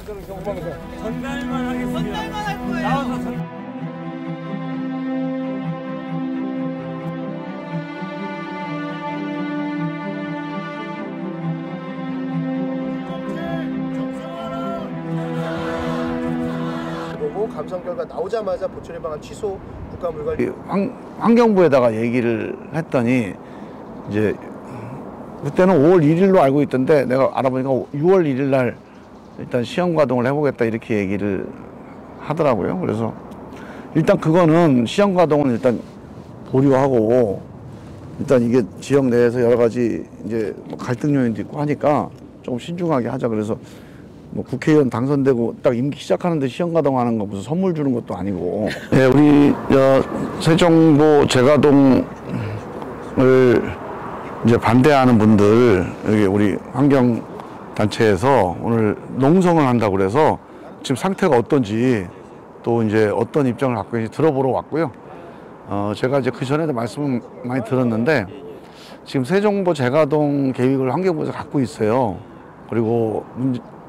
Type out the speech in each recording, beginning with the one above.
전달만 하겠습니다. 전달만 할 거예요. 나와서 감성 결과 나오자마자 보철 예방안 취소 국가물관리 환경부에다가 얘기를 했더니 이제 그때는 5월 1일로 알고 있던데 내가 알아보니까 6월 1일 날 일단 시험 가동을 해보겠다 이렇게 얘기를 하더라고요. 그래서 일단 그거는 시험 가동은 일단 보류하고 일단 이게 지역 내에서 여러 가지 이제 갈등 요인도 있고 하니까 조금 신중하게 하자. 그래서 뭐 국회의원 당선되고 딱 임기 시작하는데 시험 가동하는 거 무슨 선물 주는 것도 아니고. 네, 우리 세종보 재가동을 이제 반대하는 분들 여기 우리 환경단체에서 오늘 농성을 한다고 그래서 지금 상태가 어떤지 또 이제 어떤 입장을 갖고 있는지 들어보러 왔고요. 제가 이제 그 전에도 말씀을 많이 들었는데 지금 세종보 재가동 계획을 환경부에서 갖고 있어요. 그리고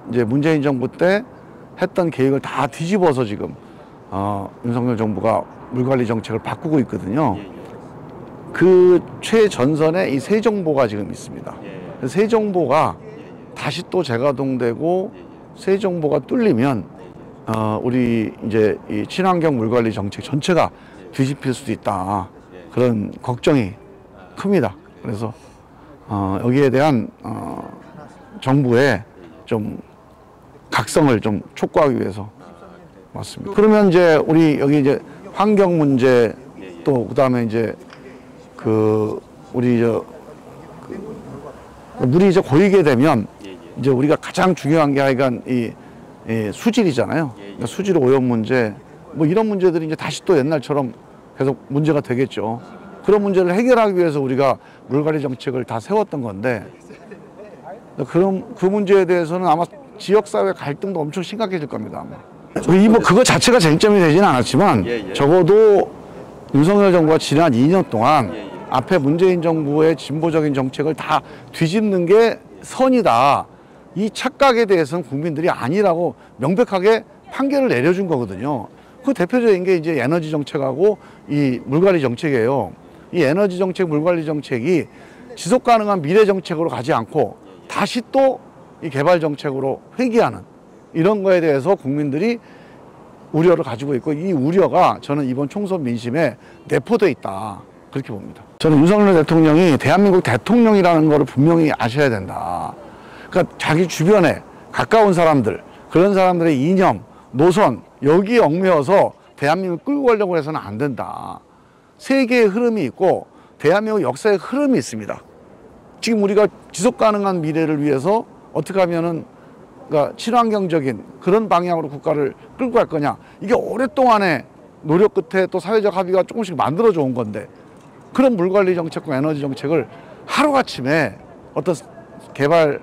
이제 문재인 정부 때 했던 계획을 다 뒤집어서 지금 윤석열 정부가 물관리 정책을 바꾸고 있거든요. 그 최전선에 이 세종보가 지금 있습니다. 세종보가 다시 또 재가동되고 세종보가 뚫리면 우리 이제 이 친환경 물관리 정책 전체가 뒤집힐 수도 있다. 그런 걱정이 큽니다. 그래서 여기에 대한 정부의 좀 각성을 좀 촉구하기 위해서 왔습니다. 그러면 이제 우리 여기 이제 환경 문제 또 그다음에 이제 우리 물이 이제 고이게 되면 이제 우리가 가장 중요한 게 하여간 이 수질이잖아요. 그러니까 수질 오염 문제 뭐 이런 문제들이 이제 다시 또 옛날처럼 계속 문제가 되겠죠. 그런 문제를 해결하기 위해서 우리가 물관리 정책을 다 세웠던 건데 그럼 그 문제에 대해서는 아마 지역사회 갈등도 엄청 심각해질 겁니다. 아마. 뭐 그거 자체가 쟁점이 되지는 않았지만 적어도 윤석열 정부가 지난 2년 동안 앞에 문재인 정부의 진보적인 정책을 다 뒤집는 게 선이다. 이 착각에 대해서는 국민들이 아니라고 명백하게 판결을 내려준 거거든요. 그 대표적인 게 이제 에너지 정책하고 이 물관리 정책이에요. 이 에너지 정책, 물관리 정책이 지속 가능한 미래 정책으로 가지 않고 다시 또 이 개발 정책으로 회귀하는 이런 거에 대해서 국민들이 우려를 가지고 있고 이 우려가 저는 이번 총선 민심에 내포되어 있다. 그렇게 봅니다. 저는 윤석열 대통령이 대한민국 대통령이라는 거를 분명히 아셔야 된다. 그러니까 자기 주변에 가까운 사람들, 그런 사람들의 이념, 노선 여기에 얽매여서 대한민국을 끌고 가려고 해서는 안 된다. 세계의 흐름이 있고 대한민국 역사의 흐름이 있습니다. 지금 우리가 지속 가능한 미래를 위해서 어떻게 하면은 그러니까 친환경적인 그런 방향으로 국가를 끌고 갈 거냐. 이게 오랫동안의 노력 끝에 또 사회적 합의가 조금씩 만들어져 온 건데 그런 물관리 정책과 에너지 정책을 하루아침에 어떤 개발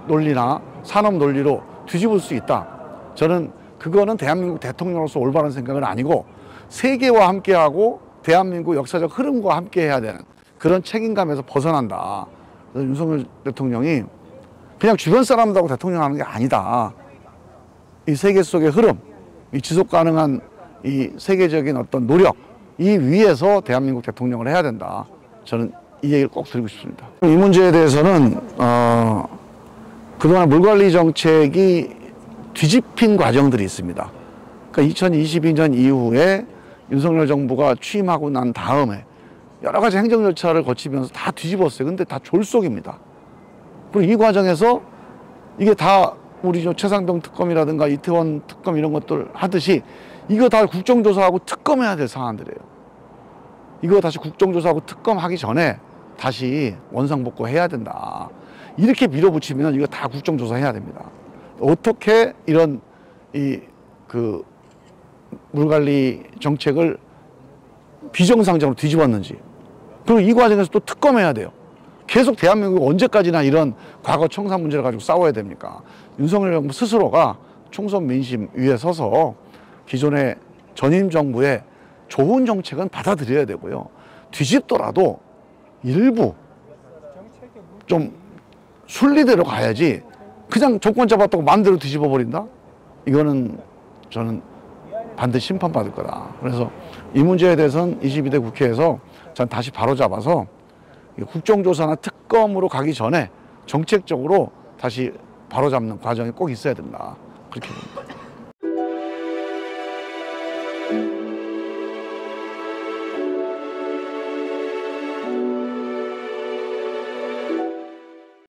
논리나 산업 논리로 뒤집을 수 있다. 저는 그거는 대한민국 대통령으로서 올바른 생각은 아니고 세계와 함께하고 대한민국 역사적 흐름과 함께 해야 되는 그런 책임감에서 벗어난다. 그래서 윤석열 대통령이 그냥 주변 사람들하고 대통령 하는 게 아니다. 이 세계 속의 흐름, 이 지속 가능한 이 세계적인 어떤 노력, 이 위에서 대한민국 대통령을 해야 된다. 저는 이 얘기를 꼭 드리고 싶습니다. 이 문제에 대해서는 그동안 물관리 정책이 뒤집힌 과정들이 있습니다. 그러니까 2022년 이후에 윤석열 정부가 취임하고 난 다음에 여러 가지 행정 절차를 거치면서 다 뒤집었어요. 근데 다 졸속입니다. 그리고 이 과정에서 이게 다 우리 최상병 특검이라든가 이태원 특검 이런 것들 하듯이 이거 다 국정조사하고 특검해야 될 사안들이에요. 이거 다시 국정조사하고 특검하기 전에 다시 원상복구해야 된다. 이렇게 밀어붙이면 이거 다 국정조사해야 됩니다. 어떻게 이런 물관리 정책을 비정상적으로 뒤집었는지 그리고 이 과정에서 또 특검해야 돼요. 계속 대한민국 언제까지나 이런 과거 청산 문제를 가지고 싸워야 됩니까? 윤석열 정부 스스로가 총선 민심 위에 서서 기존의 전임 정부의 좋은 정책은 받아들여야 되고요. 뒤집더라도 일부 좀 순리대로 가야지 그냥 정권 잡았다고 마음대로 뒤집어 버린다? 이거는 저는 반드시 심판받을 거다. 그래서 이 문제에 대해서는 22대 국회에서 전 다시 바로잡아서 국정조사나 특검으로 가기 전에 정책적으로 다시 바로잡는 과정이 꼭 있어야 된다. 그렇게 봅니다.